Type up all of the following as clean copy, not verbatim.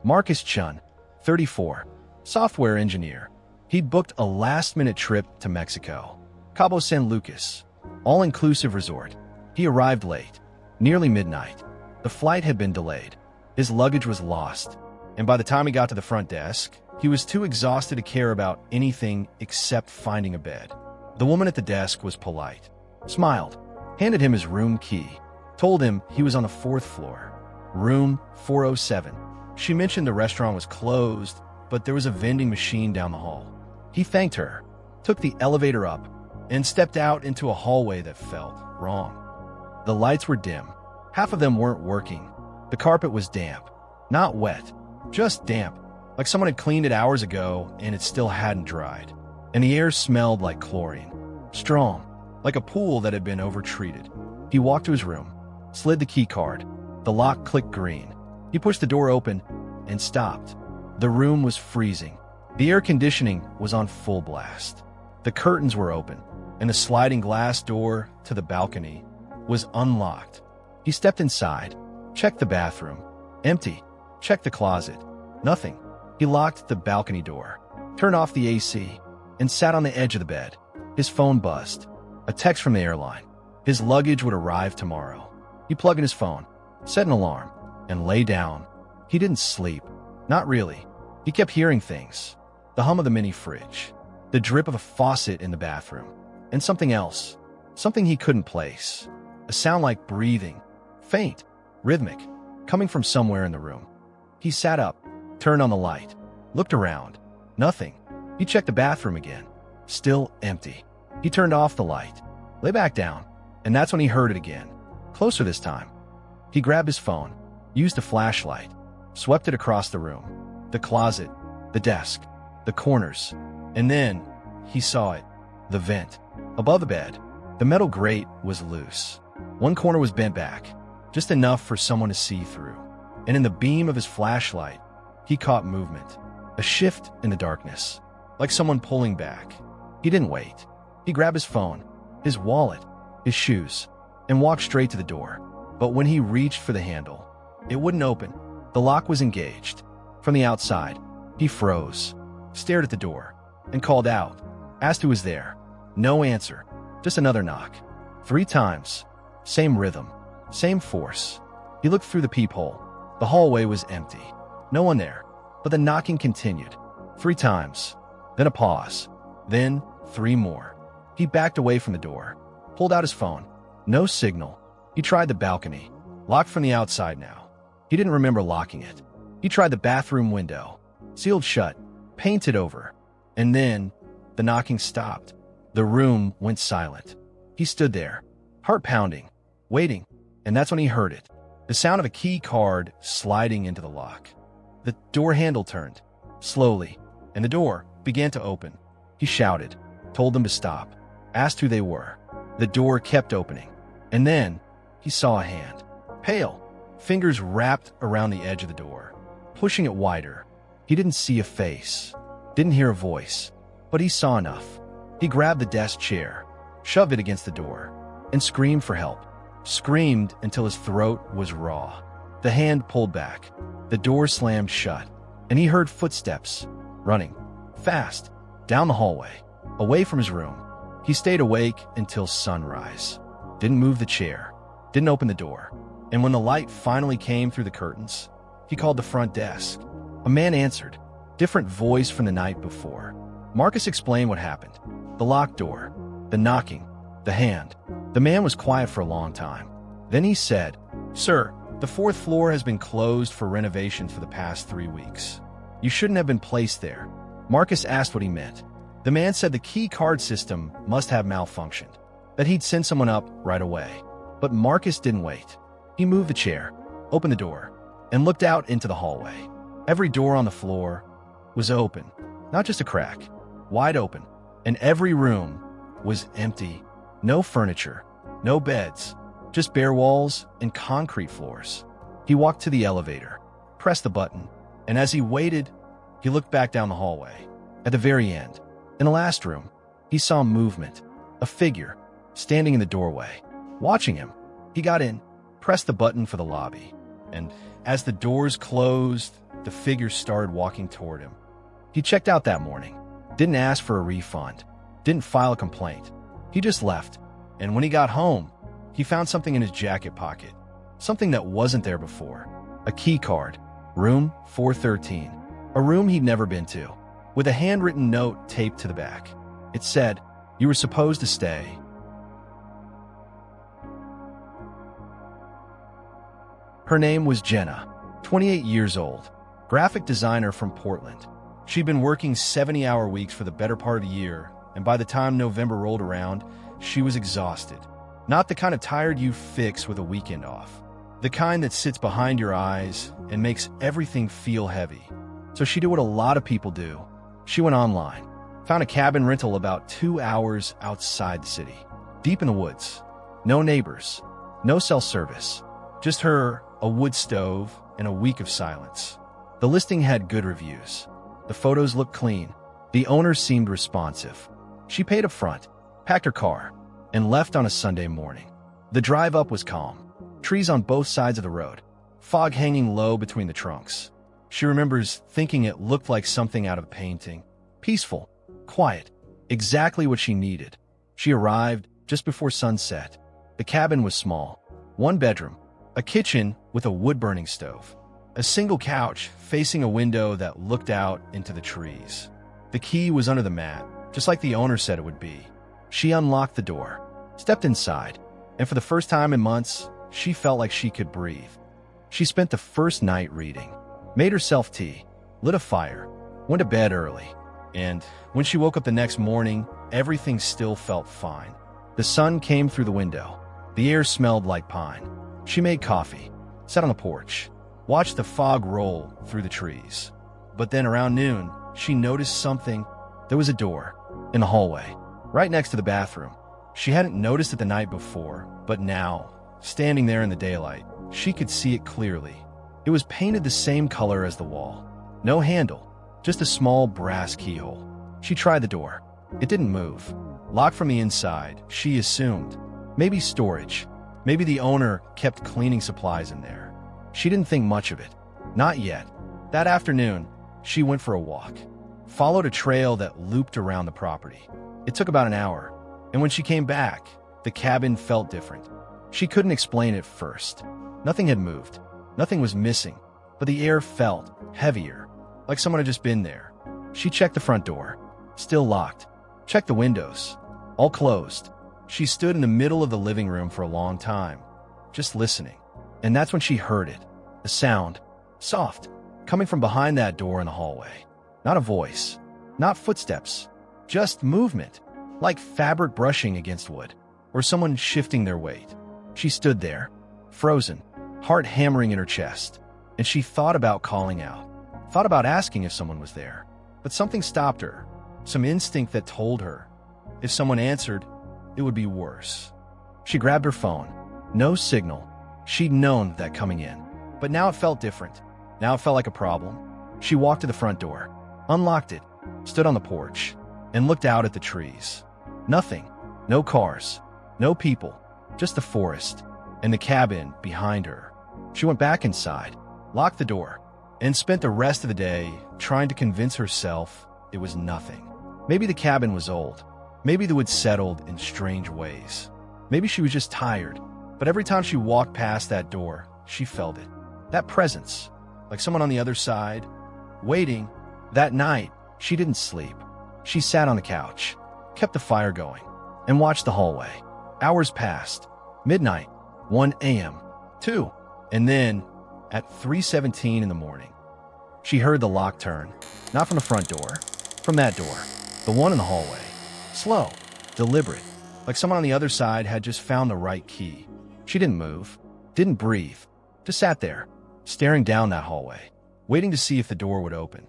Marcus Chun, 34, software engineer. He'd booked a last-minute trip to Mexico, Cabo San Lucas, all-inclusive resort. He arrived late, nearly midnight. The flight had been delayed. His luggage was lost, and by the time he got to the front desk, he was too exhausted to care about anything except finding a bed. The woman at the desk was polite, smiled, handed him his room key, told him he was on the 4th floor, room 407. She mentioned the restaurant was closed, but there was a vending machine down the hall. He thanked her, took the elevator up, and stepped out into a hallway that felt wrong. The lights were dim. Half of them weren't working. The carpet was damp. Not wet, just damp, like someone had cleaned it hours ago and it still hadn't dried. And the air smelled like chlorine, strong, like a pool that had been overtreated. He walked to his room, slid the key card. The lock clicked green. He pushed the door open and stopped. The room was freezing. The air conditioning was on full blast. The curtains were open, and the sliding glass door to the balcony was unlocked. He stepped inside, checked the bathroom. Empty. Checked the closet. Nothing. He locked the balcony door, turned off the AC, and sat on the edge of the bed. His phone buzzed. A text from the airline. His luggage would arrive tomorrow. He plugged in his phone, set an alarm, and lay down. He didn't sleep. Not really. He kept hearing things. The hum of the mini fridge, the drip of a faucet in the bathroom, and something else. Something he couldn't place. A sound like breathing, faint, rhythmic, coming from somewhere in the room. He sat up, turned on the light, looked around. Nothing. He checked the bathroom again. Still empty. He turned off the light, lay back down, and that's when he heard it again. Closer this time. He grabbed his phone, used a flashlight, swept it across the room, the closet, the desk, the corners, and then he saw it, the vent. Above the bed, the metal grate was loose. One corner was bent back, just enough for someone to see through. And in the beam of his flashlight, he caught movement, a shift in the darkness, like someone pulling back. He didn't wait. He grabbed his phone, his wallet, his shoes, and walked straight to the door. But when he reached for the handle, it wouldn't open. The lock was engaged. From the outside, he froze, stared at the door, and called out, asked who was there. No answer, just another knock. 3 times. Same rhythm, same force. He looked through the peephole. The hallway was empty. No one there, but the knocking continued. 3 times. Then a pause. Then 3 more. He backed away from the door, pulled out his phone. No signal. He tried the balcony, locked from the outside now. He didn't remember locking it. He tried the bathroom window, sealed shut, painted over. And then the knocking stopped. The room went silent. He stood there, heart pounding, waiting, and that's when he heard it. The sound of a key card sliding into the lock. The door handle turned, slowly, and the door began to open. He shouted, told them to stop, asked who they were. The door kept opening, and then he saw a hand, pale, fingers wrapped around the edge of the door, pushing it wider. He didn't see a face, didn't hear a voice, but he saw enough. He grabbed the desk chair, shoved it against the door, and screamed for help. Screamed until his throat was raw. The hand pulled back. The door slammed shut, and he heard footsteps, running, fast, down the hallway, away from his room. He stayed awake until sunrise. Didn't move the chair, didn't open the door. And when the light finally came through the curtains, he called the front desk. A man answered, different voice from the night before. Marcus explained what happened. The locked door, the knocking, the hand. The man was quiet for a long time. Then he said, "Sir, the 4th floor has been closed for renovation for the past 3 weeks. You shouldn't have been placed there." Marcus asked what he meant. The man said the key card system must have malfunctioned, that he'd send someone up right away. But Marcus didn't wait. He moved the chair, opened the door, and looked out into the hallway. Every door on the floor was open, not just a crack, wide open, and every room was empty. No furniture, no beds, just bare walls and concrete floors. He walked to the elevator, pressed the button, and as he waited, he looked back down the hallway. At the very end, in the last room, he saw movement, a figure, standing in the doorway, watching him. He got in, pressed the button for the lobby. And as the doors closed, the figure started walking toward him. He checked out that morning, didn't ask for a refund, didn't file a complaint. He just left. And when he got home, he found something in his jacket pocket, something that wasn't there before. A key card, room 413, a room he'd never been to, with a handwritten note taped to the back. It said, "You were supposed to stay." Her name was Jenna, 28 years old, graphic designer from Portland. She'd been working 70-hour weeks for the better part of the year, and by the time November rolled around, she was exhausted. Not the kind of tired you fix with a weekend off. The kind that sits behind your eyes and makes everything feel heavy. So she did what a lot of people do. She went online, found a cabin rental about 2 hours outside the city, deep in the woods. No neighbors, no cell service, just her, a wood stove, and a week of silence. The listing had good reviews. The photos looked clean. The owner seemed responsive. She paid up front, packed her car, and left on a Sunday morning. The drive up was calm. Trees on both sides of the road, fog hanging low between the trunks. She remembers thinking it looked like something out of a painting. Peaceful, quiet, exactly what she needed. She arrived just before sunset. The cabin was small. 1 bedroom, a kitchen with a wood-burning stove, a single couch facing a window that looked out into the trees. The key was under the mat, just like the owner said it would be. She unlocked the door, stepped inside, and for the first time in months, she felt like she could breathe. She spent the first night reading, made herself tea, lit a fire, went to bed early, and when she woke up the next morning, everything still felt fine. The sun came through the window. The air smelled like pine. She made coffee, sat on the porch, watched the fog roll through the trees. But then around noon, she noticed something. There was a door in the hallway, right next to the bathroom. She hadn't noticed it the night before, but now, standing there in the daylight, she could see it clearly. It was painted the same color as the wall. No handle, just a small brass keyhole. She tried the door. It didn't move. Locked from the inside, she assumed. Maybe storage. Maybe the owner kept cleaning supplies in there. She didn't think much of it. Not yet. That afternoon, she went for a walk. Followed a trail that looped around the property. It took about an hour, and when she came back, the cabin felt different. She couldn't explain it first. Nothing had moved. Nothing was missing, but the air felt heavier, like someone had just been there. She checked the front door. Still locked. Checked the windows. All closed. She stood in the middle of the living room for a long time, just listening. And that's when she heard it. A sound, soft, coming from behind that door in the hallway. Not a voice, not footsteps, just movement, like fabric brushing against wood, or someone shifting their weight. She stood there, frozen, heart hammering in her chest, and she thought about calling out, thought about asking if someone was there. But something stopped her, some instinct that told her, if someone answered, it would be worse. She grabbed her phone. No signal. She'd known that coming in. But now it felt different. Now it felt like a problem. She walked to the front door, unlocked it, stood on the porch, and looked out at the trees. Nothing. No cars. No people. Just the forest and the cabin behind her. She went back inside, locked the door, and spent the rest of the day trying to convince herself it was nothing. Maybe the cabin was old. Maybe the wood settled in strange ways. Maybe she was just tired. But every time she walked past that door, she felt it. That presence, like someone on the other side, waiting. That night, she didn't sleep. She sat on the couch, kept the fire going, and watched the hallway. Hours passed. Midnight, 1 a.m., 2, and then, at 3:17 in the morning, she heard the lock turn, not from the front door, from that door, the one in the hallway. Slow, deliberate, like someone on the other side had just found the right key. She didn't move, didn't breathe, just sat there, staring down that hallway, waiting to see if the door would open.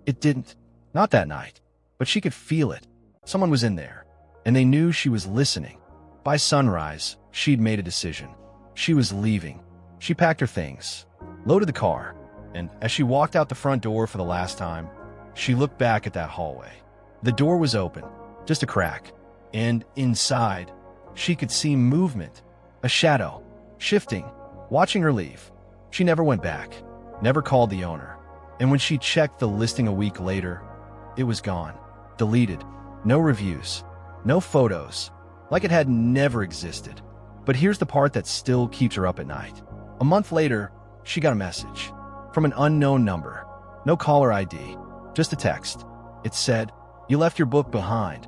It didn't. Not that night. But she could feel it. Someone was in there, and they knew she was listening. By sunrise, she'd made a decision. She was leaving. She packed her things, loaded the car, and as she walked out the front door for the last time, she looked back at that hallway. The door was open, just a crack, and inside, she could see movement, a shadow, shifting, watching her leave. She never went back, never called the owner. And when she checked the listing a week later, it was gone, deleted, no reviews, no photos, like it had never existed. But here's the part that still keeps her up at night. A month later, she got a message from an unknown number. No caller ID, just a text. It said, "You left your book behind."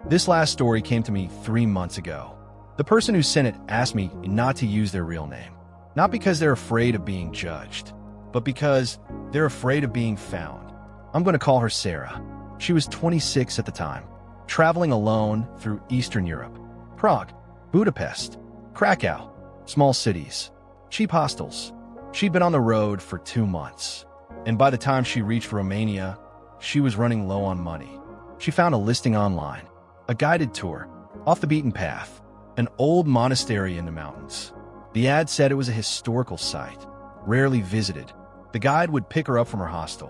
This last story came to me 3 months ago. The person who sent it asked me not to use their real name. Not because they're afraid of being judged, but because they're afraid of being found. I'm going to call her Sarah. She was 26 at the time, traveling alone through Eastern Europe. Prague, Budapest, Krakow, small cities, cheap hostels. She'd been on the road for 2 months, and by the time she reached Romania, she was running low on money. She found a listing online, a guided tour, off the beaten path, an old monastery in the mountains. The ad said it was a historical site, rarely visited. The guide would pick her up from her hostel,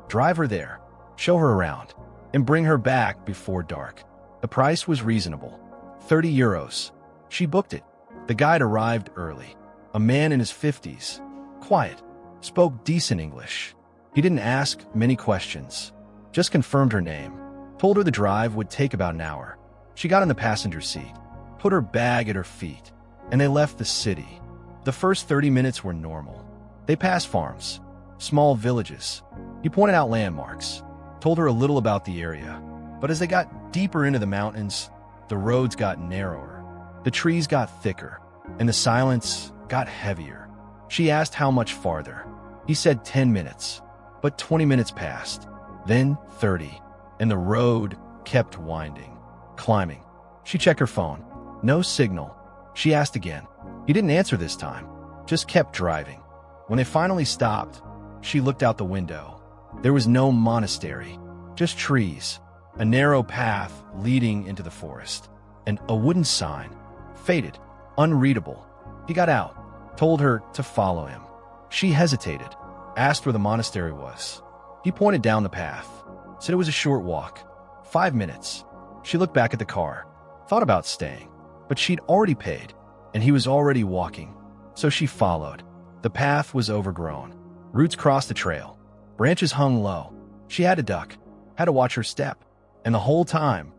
drive her there, show her around, and bring her back before dark. The price was reasonable, 30 euros. She booked it. The guide arrived early, a man in his 50s, quiet, spoke decent English. He didn't ask many questions, just confirmed her name, told her the drive would take about an hour. She got in the passenger seat, put her bag at her feet, and they left the city. The first 30 minutes were normal. They passed farms, small villages. He pointed out landmarks, told her a little about the area. But as they got deeper into the mountains, the roads got narrower, the trees got thicker, and the silence got heavier. She asked how much farther. He said 10 minutes, but 20 minutes passed, then 30, and the road kept winding, climbing. She checked her phone. No signal. She asked again. He didn't answer this time, just kept driving. When they finally stopped, she looked out the window. There was no monastery, just trees, a narrow path leading into the forest, and a wooden sign, faded, unreadable. He got out, told her to follow him. She hesitated, asked where the monastery was. He pointed down the path, said it was a short walk, 5 minutes. She looked back at the car, thought about staying, but she'd already paid, and he was already walking, so she followed. The path was overgrown. Roots crossed the trail. Branches hung low. She had to duck, had to watch her step. And the whole time,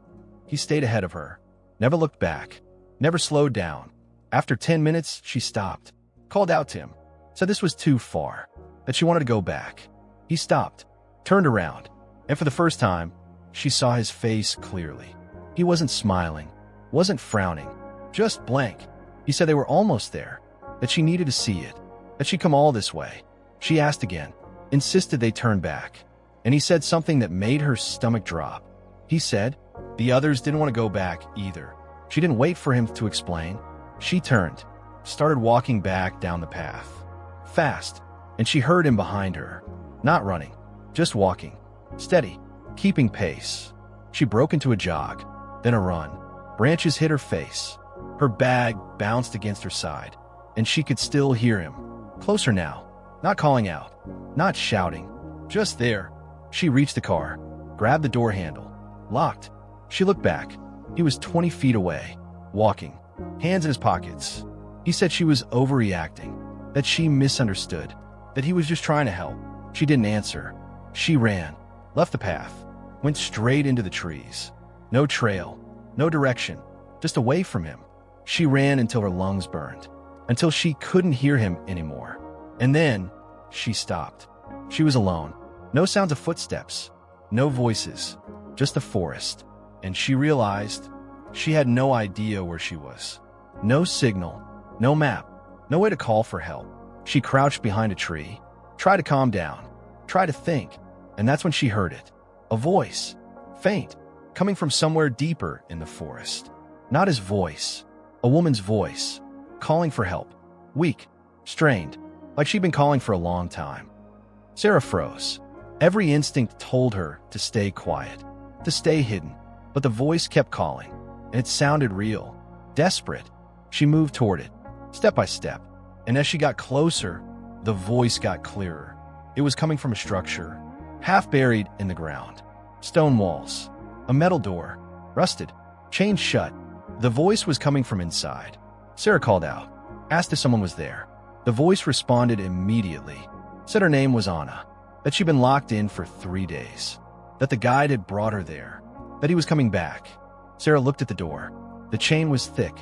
he stayed ahead of her, never looked back, never slowed down. After 10 minutes, she stopped, called out to him, said this was too far, that she wanted to go back. He stopped, turned around, and for the first time, she saw his face clearly. He wasn't smiling, wasn't frowning, just blank. He said they were almost there, that she needed to see it, that she'd come all this way. She asked again, insisted they turn back, and he said something that made her stomach drop. He said the others didn't want to go back either. She didn't wait for him to explain. She turned, started walking back down the path, fast, and she heard him behind her, not running, just walking, steady, keeping pace. She broke into a jog, then a run. Branches hit her face. Her bag bounced against her side, and she could still hear him. Closer now, not calling out, not shouting, just there. She reached the car, grabbed the door handle, locked. She looked back. He was 20 feet away, walking, hands in his pockets. He said she was overreacting, that she misunderstood, that he was just trying to help. She didn't answer. She ran, left the path, went straight into the trees. No trail, no direction, just away from him. She ran until her lungs burned, until she couldn't hear him anymore. And then she stopped. She was alone. No sounds of footsteps, no voices, just the forest. And she realized she had no idea where she was. No signal, no map, no way to call for help. She crouched behind a tree, tried to calm down, tried to think, and that's when she heard it. A voice, faint, coming from somewhere deeper in the forest. Not his voice, a woman's voice, calling for help, weak, strained, like she'd been calling for a long time. Sarah froze. Every instinct told her to stay quiet, to stay hidden, but the voice kept calling, and it sounded real, desperate. She moved toward it, step by step, and as she got closer, the voice got clearer. It was coming from a structure, half buried in the ground. Stone walls, a metal door, rusted, chained shut. The voice was coming from inside. Sarah called out, asked if someone was there. The voice responded immediately, said her name was Anna, that she'd been locked in for 3 days, that the guide had brought her there, that he was coming back. Sarah looked at the door. The chain was thick,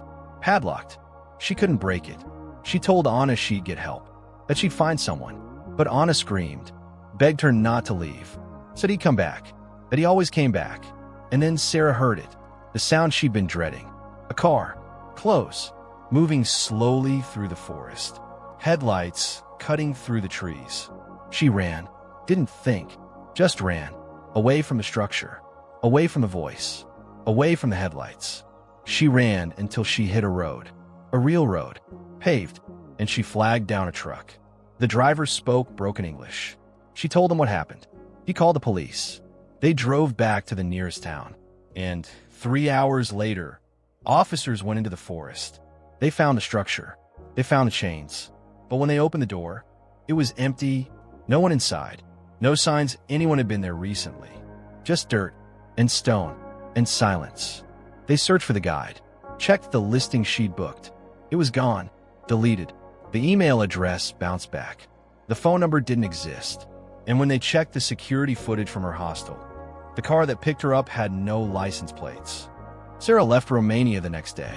padlocked. She couldn't break it. She told Anna she'd get help, that she'd find someone. But Anna screamed, begged her not to leave, said he'd come back, that he always came back. And then Sarah heard it, the sound she'd been dreading. A car, close, moving slowly through the forest, headlights cutting through the trees. She ran, didn't think, just ran, away from the structure, away from the voice, away from the headlights. She ran until she hit a road, a real road, paved, and she flagged down a truck. The driver spoke broken English. She told him what happened. He called the police. They drove back to the nearest town. And 3 hours later, officers went into the forest. They found the structure. They found the chains. But when they opened the door, it was empty, no one inside. No signs anyone had been there recently. Just dirt and stone and silence. They searched for the guide, checked the listing she'd booked. It was gone, deleted. The email address bounced back. The phone number didn't exist. And when they checked the security footage from her hostel, the car that picked her up had no license plates. Sarah left Romania the next day,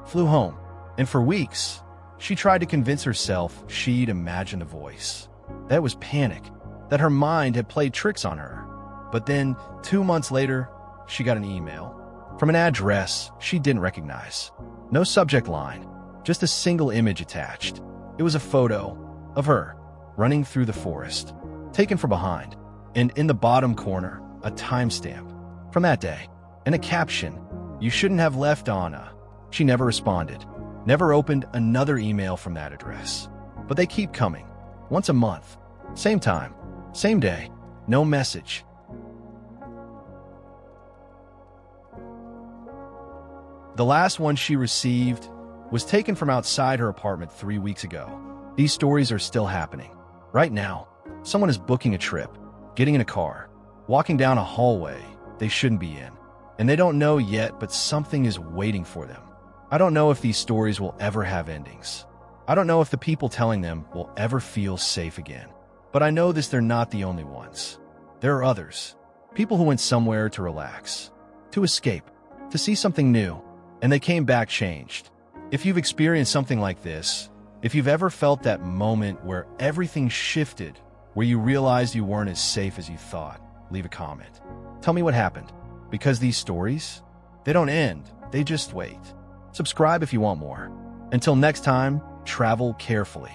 flew home, and for weeks, she tried to convince herself she'd imagined a voice. That was panic, that her mind had played tricks on her. But then, 2 months later, she got an email from an address she didn't recognize. No subject line, just a single image attached. It was a photo of her running through the forest, taken from behind, and in the bottom corner, a timestamp from that day, and a caption, "You shouldn't have left Anna." She never responded, never opened another email from that address. But they keep coming, once a month, same time, same day, no message. The last one she received was taken from outside her apartment 3 weeks ago. These stories are still happening. Right now, someone is booking a trip, getting in a car, walking down a hallway they shouldn't be in. And they don't know yet, but something is waiting for them. I don't know if these stories will ever have endings. I don't know if the people telling them will ever feel safe again. But I know this, they're not the only ones. There are others. People who went somewhere to relax, to escape, to see something new, and they came back changed. If you've experienced something like this, if you've ever felt that moment where everything shifted, where you realized you weren't as safe as you thought, leave a comment. Tell me what happened. Because these stories, they don't end, they just wait. Subscribe if you want more. Until next time, travel carefully.